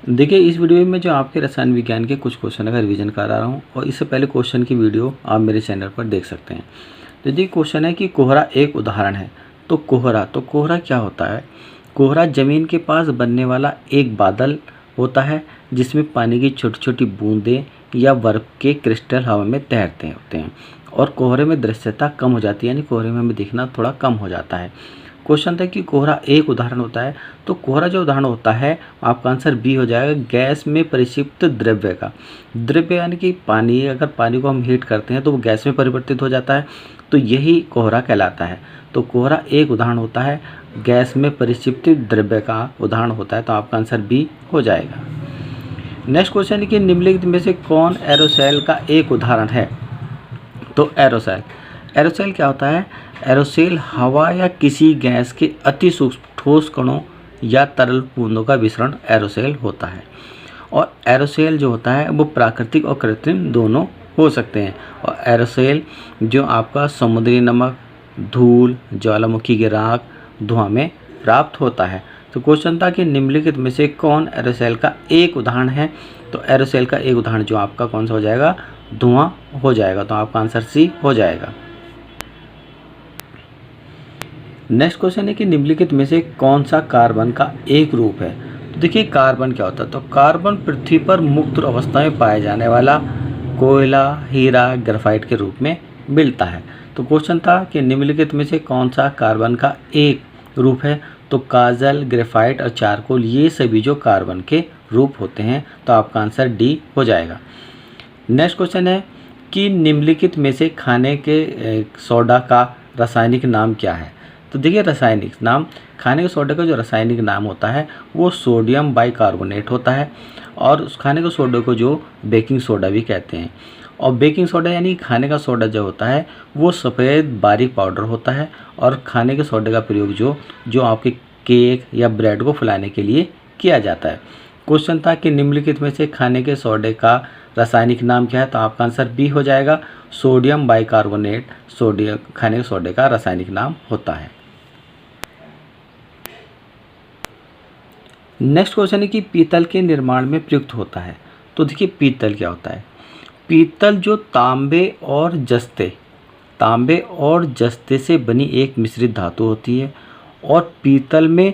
देखिए, इस वीडियो में जो आपके रसायन विज्ञान के कुछ क्वेश्चन का रिवीजन करा रहा हूँ और इससे पहले क्वेश्चन की वीडियो आप मेरे चैनल पर देख सकते हैं। तो देखिए, क्वेश्चन है कि कोहरा एक उदाहरण है। तो कोहरा क्या होता है? कोहरा ज़मीन के पास बनने वाला एक बादल होता है जिसमें पानी की छोटी छोटी बूंदें या बर्फ़ के क्रिस्टल हवा में तैरते होते हैं और कोहरे में दृश्यता कम हो जाती है, यानी कोहरे में हमें दिखना थोड़ा कम हो जाता है। क्वेश्चन था कि कोहरा एक उदाहरण होता है। तो कोहरा जो उदाहरण होता है, आपका आंसर बी हो जाएगा, गैस में परिक्षिप्त द्रव्य का। द्रव्य यानी कि पानी, अगर पानी को हम हीट करते हैं तो वो गैस में परिवर्तित हो जाता है, तो यही कोहरा कहलाता है। तो कोहरा एक उदाहरण होता है, गैस में परिक्षिप्त द्रव्य का उदाहरण होता है, तो आपका आंसर बी हो जाएगा। नेक्स्ट क्वेश्चन है कि निम्नलिखित में से कौन एरोसोल का एक उदाहरण है? तो एरोसोल क्या होता है? एरोसोल हवा या किसी गैस के अति सूक्ष्म ठोस कणों या तरल बूंदों का मिश्रण एरोसोल होता है। और एरोसोल जो होता है वो प्राकृतिक और कृत्रिम दोनों हो सकते हैं। और एरोसोल जो आपका समुद्री नमक, धूल, ज्वालामुखी की राख, धुआं में प्राप्त होता है। तो क्वेश्चन था कि निम्नलिखित में से कौन एरोसोल का एक उदाहरण है? तो एरोसोल का एक उदाहरण जो आपका कौन सा हो जाएगा? धुआं हो जाएगा। तो आपका आंसर सी हो जाएगा। नेक्स्ट क्वेश्चन है कि निम्नलिखित में से कौन सा कार्बन का एक रूप है? तो देखिए, कार्बन क्या होता है? तो कार्बन पृथ्वी पर मुक्त अवस्था में पाया जाने वाला कोयला, हीरा, ग्रेफाइट के रूप में मिलता है। तो क्वेश्चन था कि निम्नलिखित में से कौन सा कार्बन का एक रूप है? तो काजल, ग्रेफाइट और चारकोल, ये सभी जो कार्बन के रूप होते हैं। तो आपका आंसर डी हो जाएगा। नेक्स्ट क्वेश्चन है कि निम्नलिखित में से खाने के सोडा का रासायनिक नाम क्या है? तो देखिए, रासायनिक नाम, खाने के सोडा का जो रासायनिक नाम होता है वो सोडियम बाइकार्बोनेट होता है। और उस खाने के सोडा को जो बेकिंग सोडा भी कहते हैं। और बेकिंग सोडा यानी खाने का सोडा जो होता है वो सफ़ेद बारीक पाउडर होता है। और खाने के सोडे का प्रयोग जो आपके केक या ब्रेड को फुलाने के लिए किया जाता है। क्वेश्चन था कि निम्नलिखित में से खाने के सोडे का रासायनिक नाम क्या है? तो आपका आंसर बी हो जाएगा, सोडियम बाइकार्बोनेट सोडियम खाने के सोडे का रासायनिक नाम होता है। नेक्स्ट क्वेश्चन है कि पीतल के निर्माण में प्रयुक्त होता है। तो देखिए, पीतल क्या होता है? पीतल जो तांबे और जस्ते से बनी एक मिश्रित धातु होती है। और पीतल में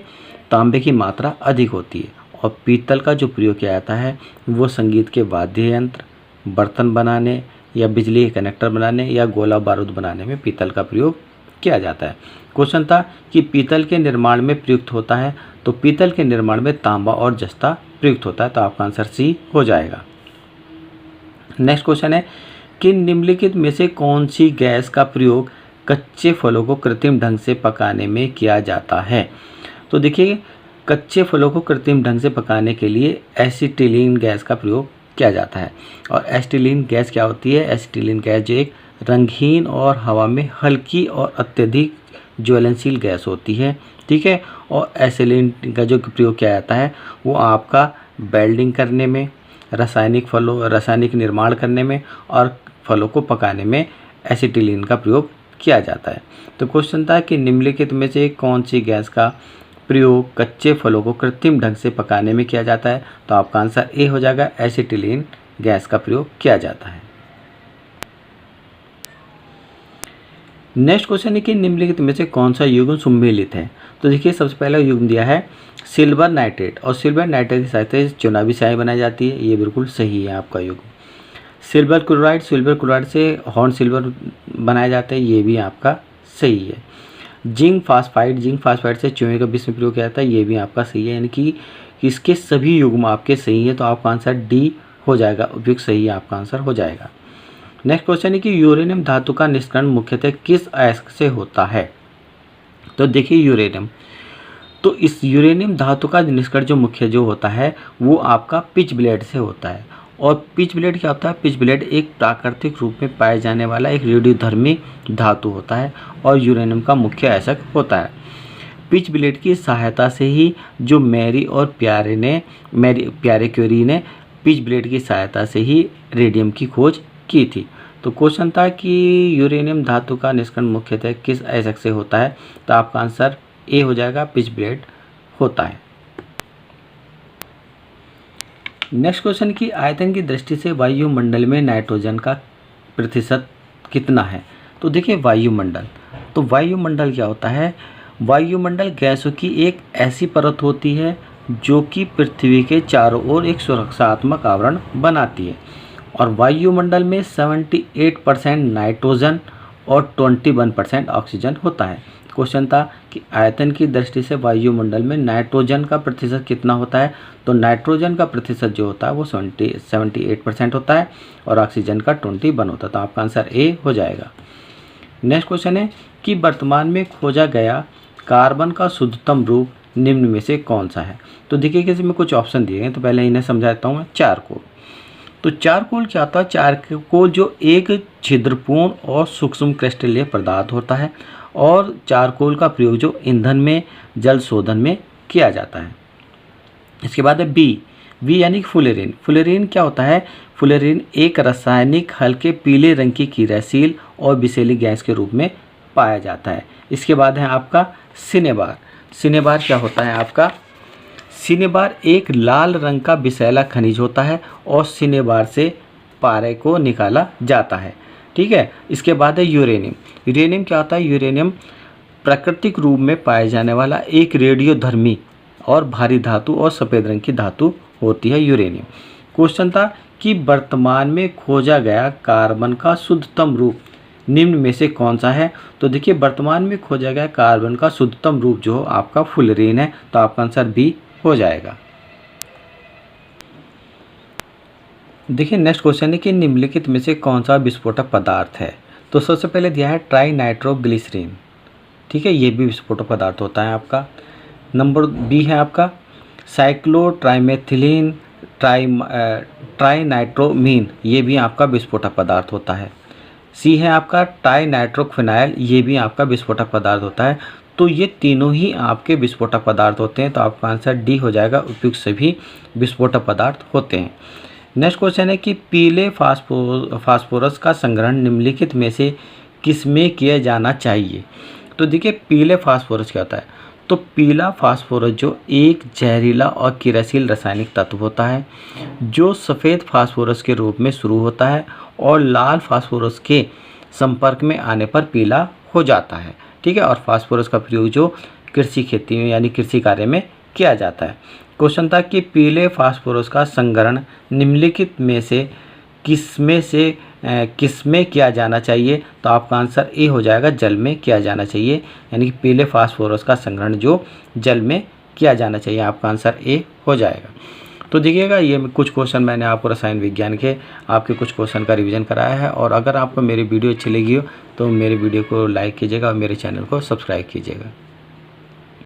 तांबे की मात्रा अधिक होती है। और पीतल का जो प्रयोग किया जाता है वो संगीत के वाद्य यंत्र, बर्तन बनाने या बिजली के कनेक्टर बनाने या गोला बारूद बनाने में पीतल का प्रयोग किया जाता है। क्वेश्चन था कि पीतल के निर्माण में प्रयुक्त होता है। तो पीतल के निर्माण में तांबा और जस्ता प्रयुक्त होता है। तो आपका आंसर सी हो जाएगा। नेक्स्ट क्वेश्चन है कि निम्नलिखित में से कौन सी गैस का प्रयोग कच्चे फलों को कृत्रिम ढंग से पकाने में किया जाता है? तो देखिए, कच्चे फलों को कृत्रिम ढंग से पकाने के लिए एसिटिलीन गैस का प्रयोग किया जाता है। और एसिटिलीन गैस क्या होती है? एसिटिलीन गैस जो एक रंगहीन और हवा में हल्की और अत्यधिक ज्वलनशील गैस होती है। ठीक है। और एसिटिलीन का जो प्रयोग किया जाता है वो आपका वेल्डिंग करने में, रासायनिक निर्माण करने में और फलों को पकाने में एसिटिलीन का प्रयोग किया जाता है। तो क्वेश्चन था कि निम्नलिखित में से कौन सी गैस का प्रयोग कच्चे फलों को कृत्रिम ढंग से पकाने में किया जाता है? तो आपका आंसर ए हो जाएगा, एसिटिलीन गैस का प्रयोग किया जाता है। नेक्स्ट क्वेश्चन है कि निम्नलिखित में से कौन सा युग्म सुमेलित है? तो देखिए, सबसे पहला युग्म दिया है सिल्वर नाइट्रेट। और सिल्वर नाइट्रेट की सहायता से चुनावी स्याही बनाई जाती है। ये बिल्कुल सही है आपका युग्म। सिल्वर क्लोराइड से हॉर्न सिल्वर बनाया जाता है। ये भी आपका सही है। जिंक फास्फाइड से चूहे का विष में प्रयोग किया जाता है। ये भी आपका सही है। यानी कि इसके सभी युग्म आपके सही है। तो आपका आंसर डी हो जाएगा, उपयुक्त सही है, आपका आंसर हो जाएगा। नेक्स्ट क्वेश्चन है कि यूरेनियम धातु का निष्करण मुख्यतः किस अयस्क से होता है? तो देखिए, यूरेनियम, तो इस यूरेनियम धातु का निष्करण जो मुख्य जो होता है वो आपका पिच ब्लेड से होता है। और पिच ब्लेड क्या होता है? पिच ब्लेड एक प्राकृतिक रूप में पाए जाने वाला एक रेडियोधर्मी धातु होता है और यूरेनियम का मुख्य अयस्क होता है। पिच ब्लेड की सहायता से ही जो प्यारे क्यूरी ने पिच ब्लेड की सहायता से ही रेडियम की खोज की थी। तो क्वेश्चन था कि यूरेनियम धातु का निष्करण मुख्यतः किस अयस्क से होता है? तो आपका आंसर ए हो जाएगा, पिच ब्लेड होता है। नेक्स्ट क्वेश्चन की आयतन की दृष्टि से वायुमंडल में नाइट्रोजन का प्रतिशत कितना है। तो देखिए वायुमंडल, तो वायुमंडल क्या होता है, वायुमंडल गैसों की एक ऐसी परत होती है जो कि पृथ्वी के चारों ओर एक सुरक्षात्मक आवरण बनाती है। और वायुमंडल में 78% नाइट्रोजन और 21% ऑक्सीजन होता है। क्वेश्चन था कि आयतन की दृष्टि से वायुमंडल में नाइट्रोजन का प्रतिशत कितना होता है। तो नाइट्रोजन का प्रतिशत जो होता है वो 78% होता है और ऑक्सीजन का 21 होता है। तो आपका आंसर ए हो जाएगा। नेक्स्ट क्वेश्चन है कि वर्तमान में खोजा गया कार्बन का शुद्धतम रूप निम्न में से कौन सा है। तो देखिए कि इसमें कुछ ऑप्शन दिए हैं, तो पहले इन्हें समझाता हूँ मैं। चारकोल, तो चारकोल क्या होता है, चारकोल जो एक छिद्रपूर्ण और सूक्ष्म क्रिस्टलीय पदार्थ होता है और चारकोल का प्रयोग जो ईंधन में जल शोधन में किया जाता है। इसके बाद है बी यानी फुलेरिन। फुलेरिन क्या होता है, फुलेरिन एक रासायनिक हल्के पीले रंग की क्रियाशील और विषैली गैस के रूप में पाया जाता है। इसके बाद है आपका सिनेबार। सिनेबार क्या होता है आपका, सिनेबार एक लाल रंग का विषैला खनिज होता है और सिनेबार से पारे को निकाला जाता है। ठीक है। इसके बाद है यूरेनियम। यूरेनियम क्या होता है, यूरेनियम प्राकृतिक रूप में पाए जाने वाला एक रेडियोधर्मी और भारी धातु और सफ़ेद रंग की धातु होती है यूरेनियम। क्वेश्चन था कि वर्तमान में खोजा गया कार्बन का शुद्धतम रूप निम्न में से कौन सा है। तो देखिए वर्तमान में खोजा गया कार्बन का शुद्धतम रूप जो आपका फुलेरिन है। तो आपका आंसर बी हो जाएगा। देखिए नेक्स्ट क्वेश्चन है कि निम्नलिखित में से कौन सा विस्फोटक पदार्थ है। तो सबसे पहले दिया है ट्राई नाइट्रोग्लिसरीन। ठीक है, ये भी विस्फोटक पदार्थ होता है आपका। नंबर बी है आपका साइक्लो ट्राइमेथिलीन ट्राई नाइट्रोमीन, ये भी आपका विस्फोटक पदार्थ होता है। सी है आपका टाई नाइट्रोफिनाइल, ये भी आपका विस्फोटक पदार्थ होता है। तो ये तीनों ही आपके विस्फोटक पदार्थ होते हैं। तो आपका आंसर डी हो जाएगा, उपयुक्त सभी विस्फोटक पदार्थ होते हैं। नेक्स्ट क्वेश्चन है कि पीले फास्फोरस का संग्रहण निम्नलिखित में से किस में किया जाना चाहिए। तो देखिए पीले फास्फोरस क्या होता है, तो पीला फास्फोरस जो एक जहरीला और क्रियाशील रासायनिक तत्व होता है जो सफ़ेद फास्फोरस के रूप में शुरू होता है और लाल फास्फोरस के संपर्क में आने पर पीला हो जाता है। ठीक है, और फास्फोरस का प्रयोग जो कृषि खेती में यानी कृषि कार्य में किया जाता है। क्वेश्चन था कि पीले फास्फोरस का संग्रहण निम्नलिखित में से किसमें किया जाना चाहिए। तो आपका आंसर ए हो जाएगा, जल में किया जाना चाहिए। यानी कि पीले फास्फोरस का संग्रहण जो जल में किया जाना चाहिए। आपका आंसर ए हो जाएगा। तो देखिएगा ये कुछ क्वेश्चन मैंने आपको रसायन विज्ञान के आपके कुछ क्वेश्चन का रिवीजन कराया है। और अगर आपको मेरी वीडियो अच्छी लगी हो तो मेरे वीडियो को लाइक कीजिएगा और मेरे चैनल को सब्सक्राइब कीजिएगा।